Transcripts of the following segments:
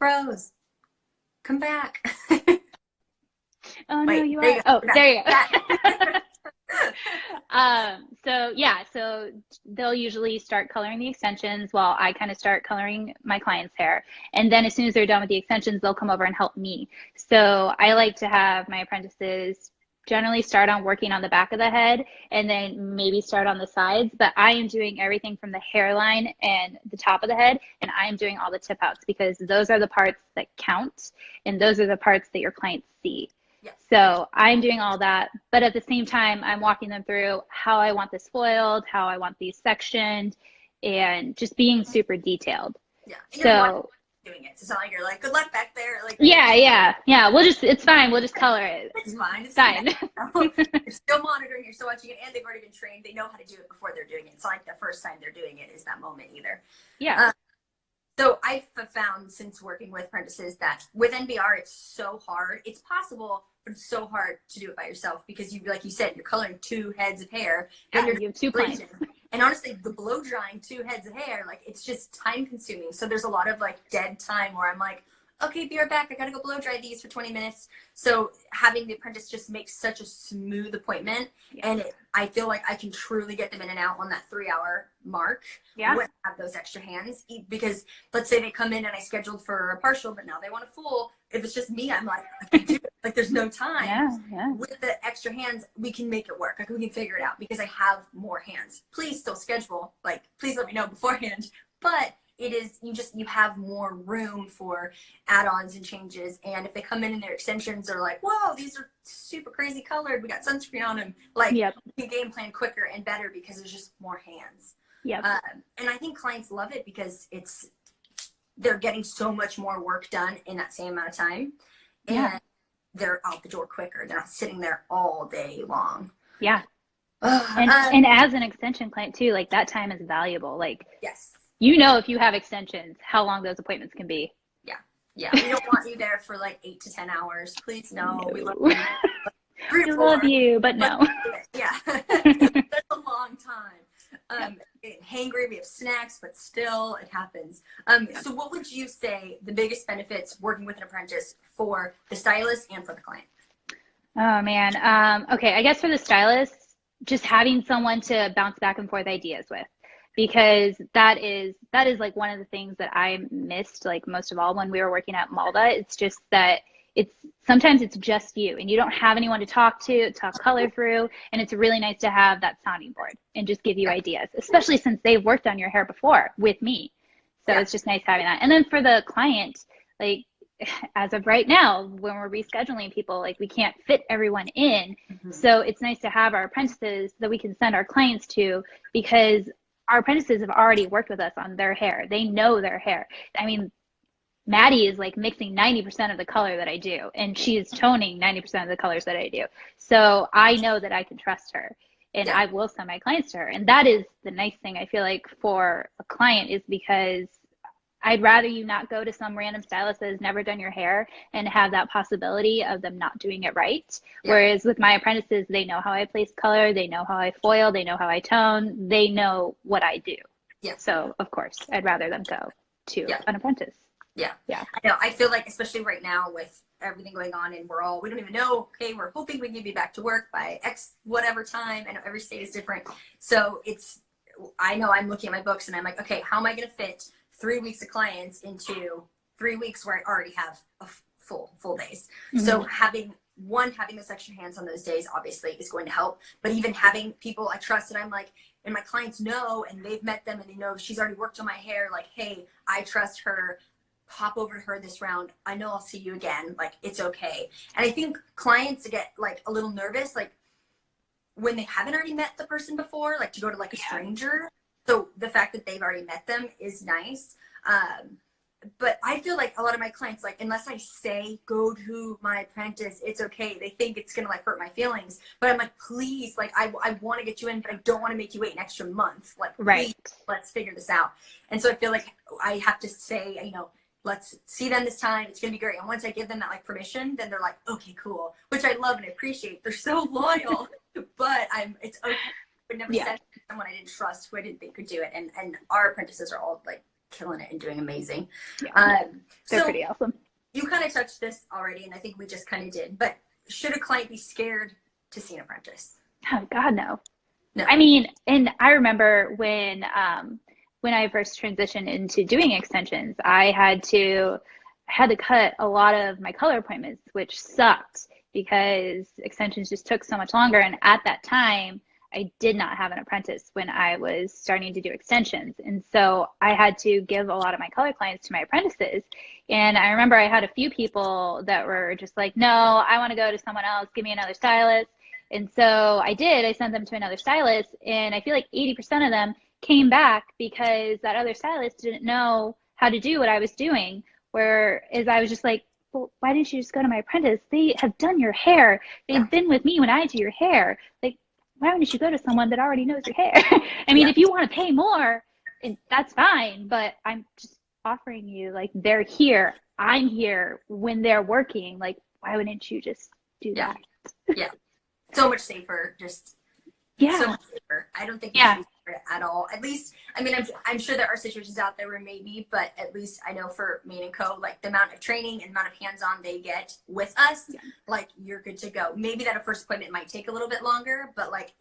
Rose, come back. Oh no, Wait, you there you are. go. Oh, there you Back. go. So yeah, so they'll usually start coloring the extensions while I kind of start coloring my client's hair. And then as soon as they're done with the extensions, they'll come over and help me. So I like to have my apprentices generally start on working on the back of the head and then maybe start on the sides. But I am doing everything from the hairline and the top of the head, and I am doing all the tip outs because those are the parts that count and those are the parts that your clients see. Yes. So I'm doing all that, but at the same time, I'm walking them through how I want this foiled, how I want these sectioned, and just being super detailed. Yeah. And you're watching So doing it. So it's not like you're like, good luck back there. Like, yeah. It's fine. We'll just color it. it's fine. It's Fine. you're still monitoring, you're still watching it, and they've already been trained. They know how to do it before they're doing it. It's not like the first time they're doing it is that moment either. Yeah. So I've found since working with apprentices that with NBR, it's so hard. It's possible, but it's so hard to do it by yourself because you, like you said, you're coloring 2 heads of hair. Yeah, you have 2 clients. And honestly, the blow drying 2 heads of hair, like it's just time consuming. So there's a lot of like dead time where I'm like, okay, be right back. I gotta go blow dry these for 20 minutes. So having the apprentice just makes such a smooth appointment. Yeah. And I feel like I can truly get them in and out on that 3-hour mark. Yeah. When I have those extra hands. Because let's say they come in and I scheduled for a partial, but now they want a full. If it's just me, I'm like, I can do it. Like there's no time. Yeah. With the extra hands, we can make it work. Like we can figure it out because I have more hands. Please still schedule. Like, please let me know beforehand. But it is, you have more room for add-ons and changes. And if they come in and their extensions are like, whoa, these are super crazy colored, we got sunscreen on them, like you can game plan quicker and better because there's just more hands. And I think clients love it because they're getting so much more work done in that same amount of time. And they're out the door quicker. They're not sitting there all day long. Yeah. And as an extension client too, like that time is valuable. Like, yes. You know, if you have extensions, how long those appointments can be. Yeah. We don't want you there for like 8 to 10 hours. Please, no. We love you. 3 to 4. We love you, but no. Yeah. That's a long time. Hangry, we have snacks, but still it happens. So what would you say the biggest benefits working with an apprentice for the stylist and for the client? Oh man. Okay, I guess for the stylist, just having someone to bounce back and forth ideas with. Because that is like one of the things that I missed like most of all when we were working at Malda. It's just that sometimes it's just you and you don't have anyone to talk color through, and it's really nice to have that sounding board and just give you ideas, especially since they've worked on your hair before with me. So it's just nice having that. And then for the client, like as of right now, when we're rescheduling people, like we can't fit everyone in. So it's nice to have our apprentices that we can send our clients to, because our apprentices have already worked with us on their hair. They know their hair. I mean, Maddie is like mixing 90% of the color that I do, and she is toning 90% of the colors that I do. So I know that I can trust her, and I will send my clients to her. And that is the nice thing I feel like for a client, is because I'd rather you not go to some random stylist that has never done your hair and have that possibility of them not doing it right. Whereas with my apprentices, they know how I place color, they know how I foil, they know how I tone, they know what I do. So of course, I'd rather them go to an apprentice. Yeah. I know. I feel like, especially right now with everything going on, and we don't even know, okay, we're hoping we can be back to work by X whatever time. I know every state is different. So I know I'm looking at my books and I'm like, okay, how am I going to fit 3 weeks of clients into 3 weeks where I already have a full days. So having those extra hands on those days obviously is going to help. But even having people I trust, and I'm like, and my clients know, and they've met them and they know she's already worked on my hair, like, hey, I trust her, hop over to her this round. I know I'll see you again. Like, it's okay. And I think clients get like a little nervous, like when they haven't already met the person before, like to go to like a stranger. So the fact that they've already met them is nice. But I feel like a lot of my clients, like, unless I say, go to my apprentice, it's okay. They think it's going to like hurt my feelings. But I'm like, please, like, I want to get you in, but I don't want to make you wait an extra month. Like, please, let's figure this out. And so I feel like I have to say, you know, let's see them this time. It's going to be great. And once I give them that like permission, then they're like, okay, cool, which I love and appreciate. They're so loyal, but it's okay. I would never said someone I didn't trust, who I didn't think could do it. And our apprentices are all like killing it and doing amazing. Yeah, they're So pretty awesome. you kind of touched this already, and I think we just kind of did, but should a client be scared to see an apprentice? Oh God, no. No. I mean, and I remember when I first transitioned into doing extensions, I had to cut a lot of my color appointments, which sucked because extensions just took so much longer. And at that time, I did not have an apprentice when I was starting to do extensions. And so I had to give a lot of my color clients to my apprentices. And I remember I had a few people that were just like, no, I want to go to someone else. Give me another stylist. And so I did. I sent them to another stylist. And I feel like 80% of them came back because that other stylist didn't know how to do what I was doing. Whereas I was just like, well, why didn't you just go to my apprentice? They have done your hair. They've been with me when I do your hair. Like, why wouldn't you go to someone that already knows your hair? I mean, if you want to pay more, that's fine, but I'm just offering you, like, they're here. I'm here when they're working. Like, why wouldn't you just do that? Yeah. So much safer. Just Yeah. so much safer. I don't think it should be safer at all. At least, I mean, I'm sure there are situations out there where maybe, but at least I know for me and Co, like the amount of training and the amount of hands-on they get with us, like you're good to go. Maybe that a first appointment might take a little bit longer, but like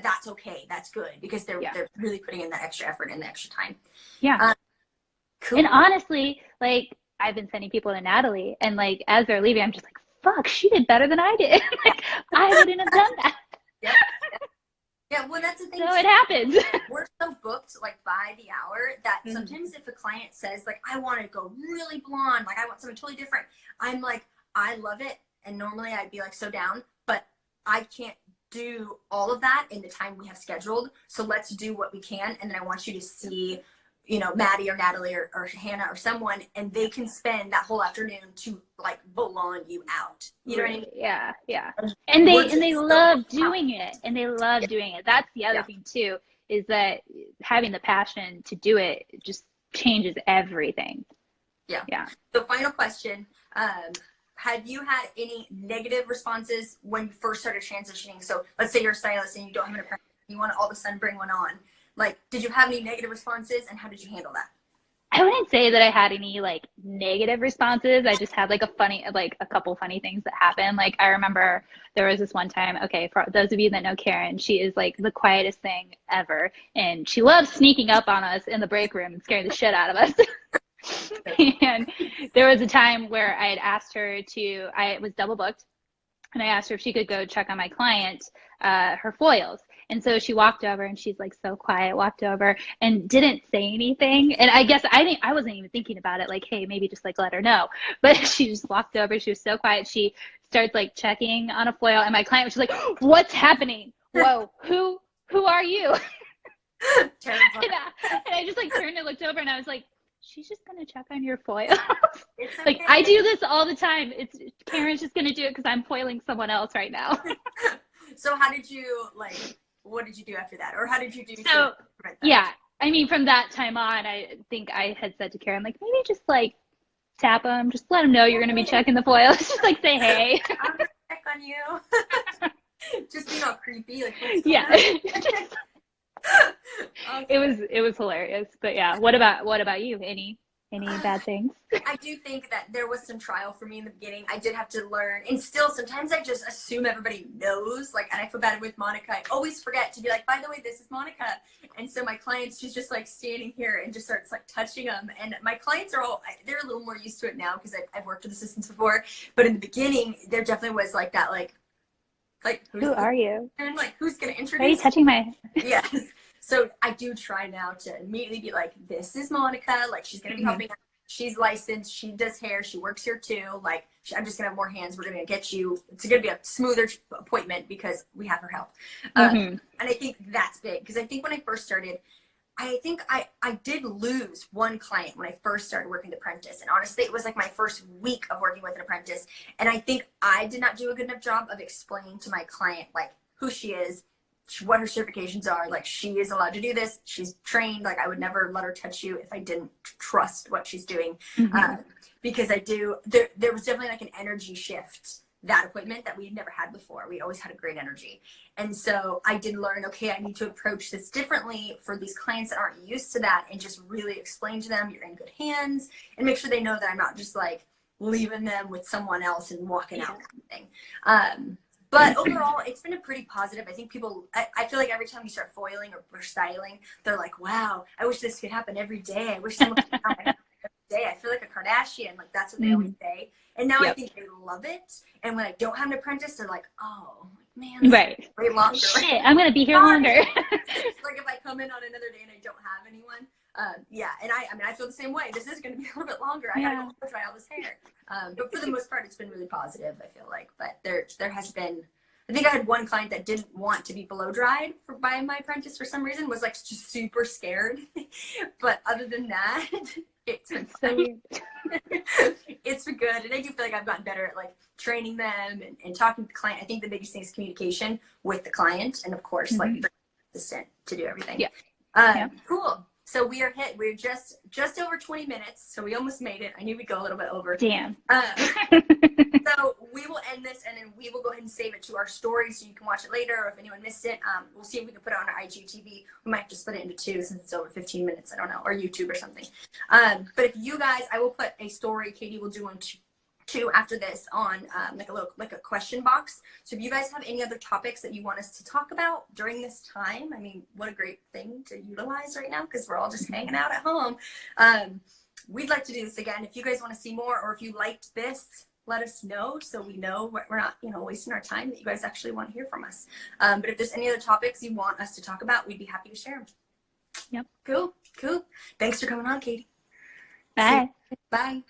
that's okay. That's good because they're really putting in the extra effort and the extra time. Yeah. Cool. And honestly, like I've been sending people to Natalie, and like as they're leaving, I'm just like, fuck, she did better than I did. Like I wouldn't have done that. Yeah, well, that's the thing. So it happens. We're so booked, like, by the hour that sometimes if a client says, like, I want to go really blonde, like, I want something totally different, I'm like, I love it. And normally I'd be, like, so down, but I can't do all of that in the time we have scheduled. So let's do what we can. And then I want you to see, you know, Maddie or Natalie or Hannah or someone, and they can spend that whole afternoon to, like, blonde you out. You know what I mean? Yeah, yeah. And they love doing it. And they love doing it. That's the other thing too, is that having the passion to do it just changes everything. Yeah. So final question. Have you had any negative responses when you first started transitioning? So let's say you're a stylist and you don't have an apprentice, you want to all of a sudden bring one on. Like, did you have any negative responses and how did you handle that? I wouldn't say that I had any like negative responses. I just had like a couple funny things that happened. Like I remember there was this one time, okay, for those of you that know Karen, she is like the quietest thing ever. And she loves sneaking up on us in the break room and scaring the shit out of us. And there was a time where I had asked her I was double booked, and I asked her if she could go check on my client, her foils. And so she walked over and she's like so quiet, walked over and didn't say anything. And I guess I wasn't even thinking about it. Like, hey, maybe just like let her know. But she just walked over. She was so quiet. She starts like checking on a foil. And my client was just like, what's happening? Whoa, who are you? And I just like turned and looked over and I was like, she's just going to check on your foils. Okay. Like I do this all the time. Karen's just going to do it because I'm foiling someone else right now. So how did you what did you do after that? Or how did you do? So, yeah, I mean, from that time on, I think I had said to Karen, like, maybe just like tap them, just let them know you're going to be checking the foils. Just like say, hey. I'm going to check on you. Just being all creepy. Like, It was hilarious. But yeah, what about you? Any bad things? I do think that there was some trial for me in the beginning. I did have to learn, and still sometimes I just assume everybody knows, like, and I feel bad with Monica. I always forget to be like, by the way, this is Monica. And so my clients, she's just like standing here and just starts like touching them. And my clients they're a little more used to it now because I've worked with assistants before. But in the beginning, there definitely was like that, like who are you? And like, who's going to introduce? Are you touching my? Yes. So I do try now to immediately be like, this is Monica. Like, she's going to be helping. She's licensed. She does hair. She works here too. Like, I'm just going to have more hands. We're going to get you. It's going to be a smoother appointment because we have her help. And I think that's big because I think when I first started, I think I did lose one client when I first started working with Apprentice. And honestly, it was like my first week of working with an apprentice. And I think I did not do a good enough job of explaining to my client, like, who she is, what her certifications are. Like, she is allowed to do this. She's trained. Like, I would never let her touch you if I didn't trust what she's doing. Because there was definitely like an energy shift that equipment that we had never had before. We always had a great energy. And so I did learn, okay, I need to approach this differently for these clients that aren't used to that, and just really explain to them you're in good hands, and make sure they know that I'm not just like leaving them with someone else and walking out kind of thing. But overall, it's been a pretty positive. I think people, I feel like every time you start foiling or styling, they're like, wow, I wish this could happen every day. I wish someone could come every day. I feel like a Kardashian. Like, that's what they always say. And now I think they love it. And when I don't have an apprentice, they're like, oh, man, right. way longer. Shit, I'm going to be here longer. Like if I come in on another day and I don't have anyone. Yeah, and I mean, I feel the same way. This is going to be a little bit longer. I gotta go try all this hair. But for the most part, it's been really positive, I feel like. But there has been, I think I had one client that didn't want to be blow dried by my apprentice for some reason, was like just super scared. But other than that, it's been fun. It's been good. And I do feel like I've gotten better at like training them and talking to the client. I think the biggest thing is communication with the client, and of course, like the assistant to do everything. Cool. So we're just over 20 minutes. So we almost made it. I knew we'd go a little bit over. Damn. So we will end this, and then we will go ahead and save it to our story so you can watch it later, or if anyone missed it, we'll see if we can put it on our IGTV. We might have to split it into two since it's over 15 minutes. I don't know, or YouTube or something. But if you guys, I will put a story. Katie will do one too after this on like a question box. So if you guys have any other topics that you want us to talk about during this time, I mean, what a great thing to utilize right now, because we're all just hanging out at home. We'd like to do this again. If you guys want to see more, or if you liked this, let us know so we know we're not, wasting our time, that you guys actually want to hear from us. But if there's any other topics you want us to talk about, we'd be happy to share them. Yep. Cool. Thanks for coming on, Katie. Bye. Bye.